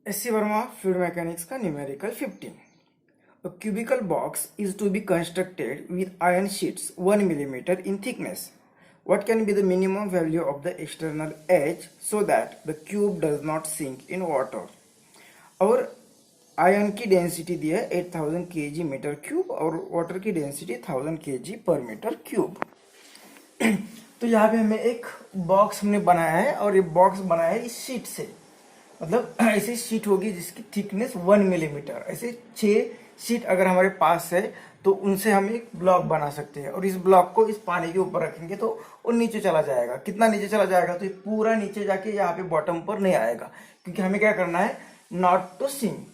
S.C. Verma, Fluid Mechanics का numerical 15. A cubical box is to be constructed with iron sheets 1 millimeter in thickness. What can be the minimum value of the external edge so that the cube does not sink in water? और ion की density दी है 8000 kg metre cube और water की density 1000 kg पर metre cube. तो यहाँ पे हमें एक बॉक्स हमने बनाया है और ये बॉक्स बनाया है इस शीट से, मतलब ऐसी शीट होगी जिसकी थिकनेस 1 मिलीमीटर। ऐसे 6 शीट अगर हमारे पास है तो उनसे हम एक ब्लॉक बना सकते हैं और इस ब्लॉक को इस पानी के ऊपर रखेंगे तो वो नीचे चला जाएगा। कितना नीचे चला जाएगा? तो ये पूरा नीचे जाके यहाँ पे बॉटम पर नहीं आएगा, क्योंकि हमें क्या करना है, not to sink,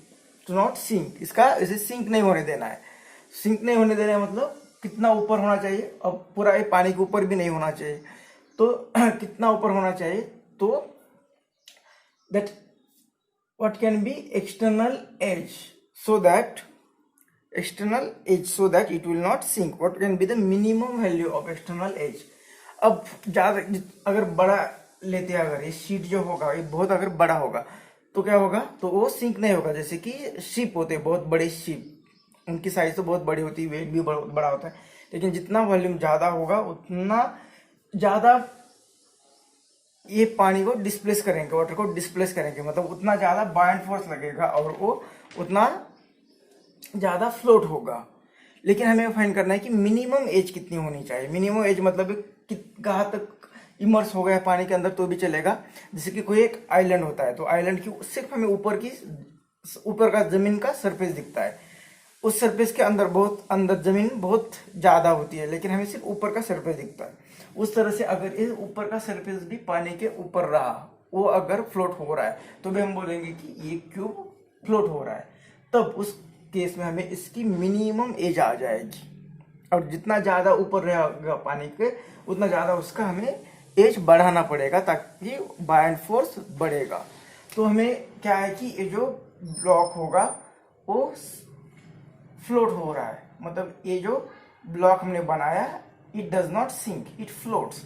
to not sink, इसका इसे सिंक नहीं होने देना है। सिंक नहीं होने देना है मतलब कितना ऊपर होना चाहिए, अब पूरा ये पानी के ऊपर भी नहीं होना चाहिए, तो कितना ऊपर होना चाहिए, तो that what can be external edge so that it will not sink. What can be the minimum value of external edge? अब ज्यादा अगर बड़ा लेते हैं, अगर ये शीट जो होगा ये बहुत अगर बड़ा होगा तो क्या होगा, तो वो सिंक नहीं होगा। जैसे कि शिप होते हैं, बहुत बड़े शिप, उनकी साइज तो बहुत बड़ी होती है, वेट भी बड़ा होता है, लेकिन जितना वॉल्यूम ज्यादा होगा उतना ज्यादा ये पानी को डिस्प्लेस करेंगे, वाटर को डिस्प्लेस करेंगे, मतलब उतना ज्यादा बायंट फोर्स लगेगा और वो उतना ज्यादा फ्लोट होगा। लेकिन हमें फाइंड करना है कि मिनिमम एज कितनी होनी चाहिए। मिनिमम एज मतलब कहाँ तक इमर्स हो गया पानी के अंदर तो भी चलेगा। जैसे कि कोई एक आइलैंड होता है तो आइलैंड की सिर्फ हमें ऊपर का जमीन का सरफेस दिखता है, उस सरफेस के अंदर जमीन बहुत ज्यादा होती है, लेकिन हमें सिर्फ ऊपर का सरफेस दिखता है। उस तरह से अगर इस ऊपर का सरफेस भी पानी के ऊपर रहा, वो अगर फ्लोट हो रहा है तो भी हम बोलेंगे कि ये क्यूब फ्लोट हो रहा है। तब उस केस में हमें इसकी मिनिमम एज आ जाएगी, और जितना ज्यादा ऊपर रहेगा पानी के उतना ज्यादा उसका हमें एज बढ़ाना पड़ेगा ताकि बायंट फोर्स बढ़ेगा। तो हमें क्या है कि ये जो ब्लॉक होगा वो फ्लोट हो रहा है, मतलब ये जो ब्लॉक हमने बनाया it does not sink, it floats.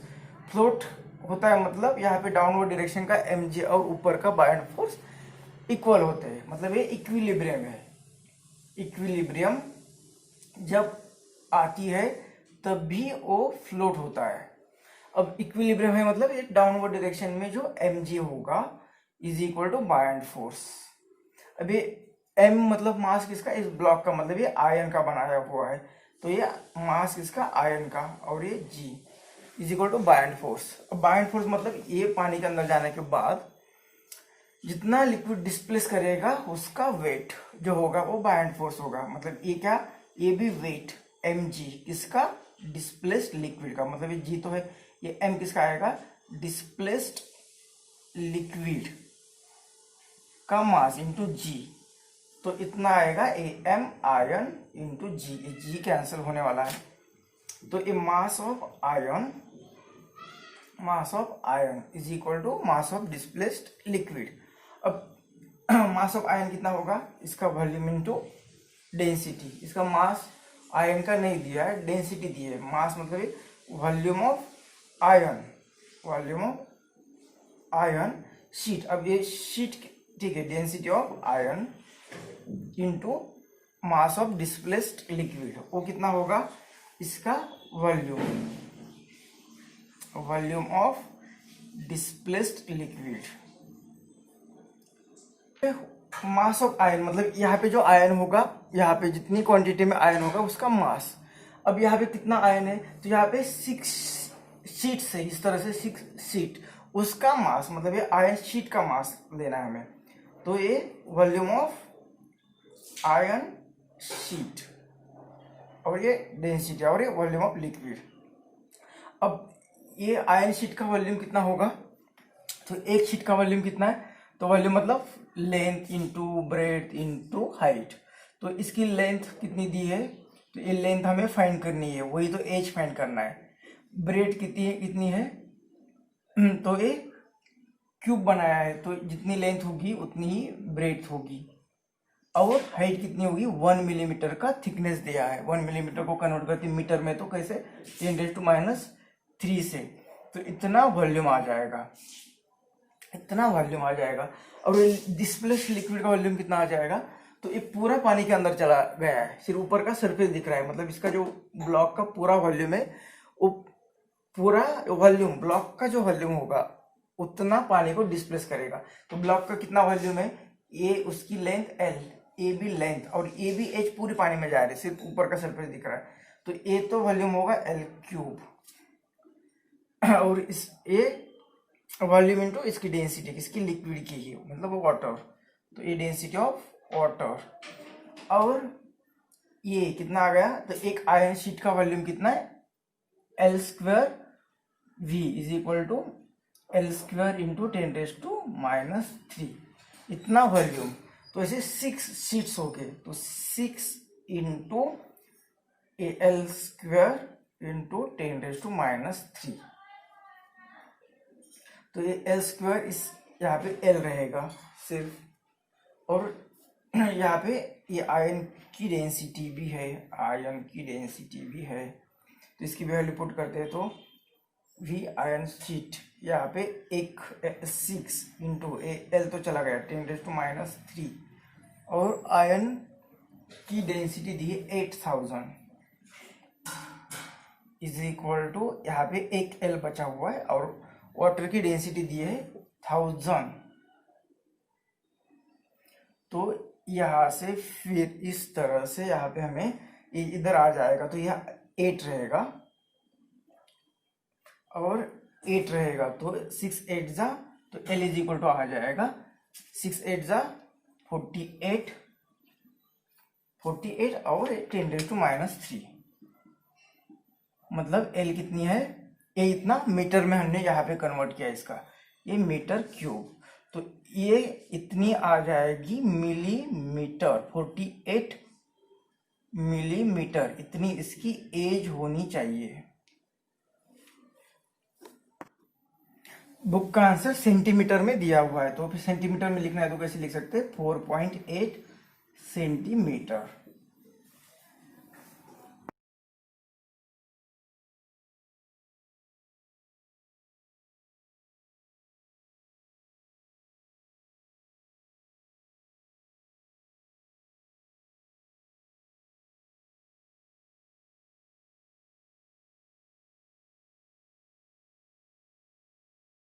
Float होता है मतलब यहाँ पे डाउनवर्ड डायरेक्शन का mg और ऊपर का बायंट फोर्स इक्वल होते हैं, मतलब ये इक्विलिब्रियम है। इक्विलिब्रियम जब आती है तब भी वो फ्लोट होता है। अब इक्विलिब्रियम है मतलब ये डाउनवर्ड डायरेक्शन में जो mg होगा is equal to buoyant force. अब ये m मतलब मास किसका, इस ब्लॉक का, मतलब ये आयन का बनाया हुआ है, तो ये मास किसका, आयन का, और ये g is equal to buoyant force. अब बायंट फोर्स मतलब ये पानी के अंदर जाने के बाद जितना लिक्विड डिस्प्लेस करेगा उसका वेट जो होगा वो बायंट फोर्स होगा। मतलब ये क्या, ये भी वेट mg किसका, डिस्प्लेस्ड लिक्विड का, मतलब ये g तो है, ये m किसका आएगा, डिस्प्लेस्ड लिक्विड का मास इंटू g, तो इतना आएगा am आयन इंटू g, ये g कैंसिल होने वाला है, तो ये mass of ion is equal to mass of displaced liquid. अब मास ऑफ आयन कितना होगा, इसका वॉल्यूम इंटू डेंसिटी। इसका मास आयन का नहीं दिया है, डेंसिटी दी है। मास मतलब वॉल्यूम ऑफ आयन शीट। अब ये शीट ठीक है, density of ion into mass of displaced liquid, वो कितना होगा, इसका volume of displaced liquid. Mass of ion मतलब यहाँ पे जो आयन होगा, यहाँ पे जितनी क्वांटिटी में आयन होगा उसका मास। अब यहाँ पे कितना आयन है, तो यहाँ पे 6 शीट से, इस तरह से 6 शीट, उसका मास मतलब ये आयन शीट का मास लेना है हमें, तो ये वॉल्यूम ऑफ आयन शीट और ये डेंसिटी और ये वॉल्यूम ऑफ लिक्विड। अब ये आयन शीट का वॉल्यूम कितना होगा, तो एक शीट का वॉल्यूम कितना है, तो वॉल्यूम मतलब length into breadth into height. तो इसकी लेंथ कितनी दी है, तो ये लेंथ हमें फाइंड करनी है, वही तो एज फाइंड करना है। ब्रेथ कितनी है, तो ये क्यूब बनाया है तो जितनी लेंथ होगी उतनी ही ब्रेथ होगी, और हाइट कितनी होगी, 1 मिलीमीटर का थिकनेस दिया है। 1 मिलीमीटर को कन्वर्ट करते मीटर में तो कैसे, 10⁻³ से, तो इतना वॉल्यूम आ जाएगा। इतना वॉल्यूम आ जाएगा। और डिस्प्लेस्ड लिक्विड का वॉल्यूम कितना आ जाएगा, तो ये पूरा पानी के अंदर चला गया है, सिर्फ ऊपर का सरफेस दिख रहा है। मतलब इसका जो ब्लॉक का पूरा वॉल्यूम है, वो पूरा वॉल्यूम, ब्लॉक का जो वॉल्यूम होगा उतना पानी को डिस्प्लेस करेगा। तो ब्लॉक का कितना वॉल्यूम है, ए उसकी length L, A B length, और ए बी एच पूरे पानी में जा रहे, सिर्फ ऊपर का सरफेस दिख रहा है। तो ए तो वॉल्यूम होगा एल क्यूब, और इस ए वॉल्यूम इंटू इसकी डेंसिटी, किसकी, लिक्विड की ही, मतलब वाटर। तो ये डेंसिटी ऑफ वाटर। और ये कितना आ गया, तो एक आयरन शीट का वॉल्यूम कितना है, L square V is equal to L square into 10⁻³ इतना वॉल्यूम। तो ऐसे 6 शीट्स हो गए, तो 6 इंटू एल स्क्वायर इंटू 10⁻³ तो ये एल स्क्वायर इस यहाँ पे एल रहेगा सिर्फ, और यहाँ पे ये आयन की डेंसिटी भी है, आयन की डेंसिटी भी है। तो इसकी वैल्यू पुट करते हैं, तो वी आयन शीट यहाँ पे 6 इंटू एल तो चला गया 10⁻³ और आयन की डेंसिटी दी है 8000 इज इक्वल टू, यहाँ पे एक एल बचा हुआ है, और वाटर की डेंसिटी दी है 1000। तो यहाँ से फिर इस तरह से यहाँ पे हमें इधर आ जाएगा, तो यह 8 रहेगा, और 8 रहेगा, तो 6 8 जा, तो एल इज इक्वल टू आ जाएगा 6 8 जा 48 और 10⁻³ मतलब एल कितनी है, ये इतना मीटर में हमने यहाँ पे कन्वर्ट किया इसका, ये मीटर क्यूब। तो ये इतनी आ जाएगी मिलीमीटर, 48 मिलीमीटर इतनी इसकी एज होनी चाहिए। बुक का आंसर सेंटीमीटर में दिया हुआ है, तो फिर सेंटीमीटर में लिखना है तो कैसे लिख सकते हैं, 4.8 सेंटीमीटर।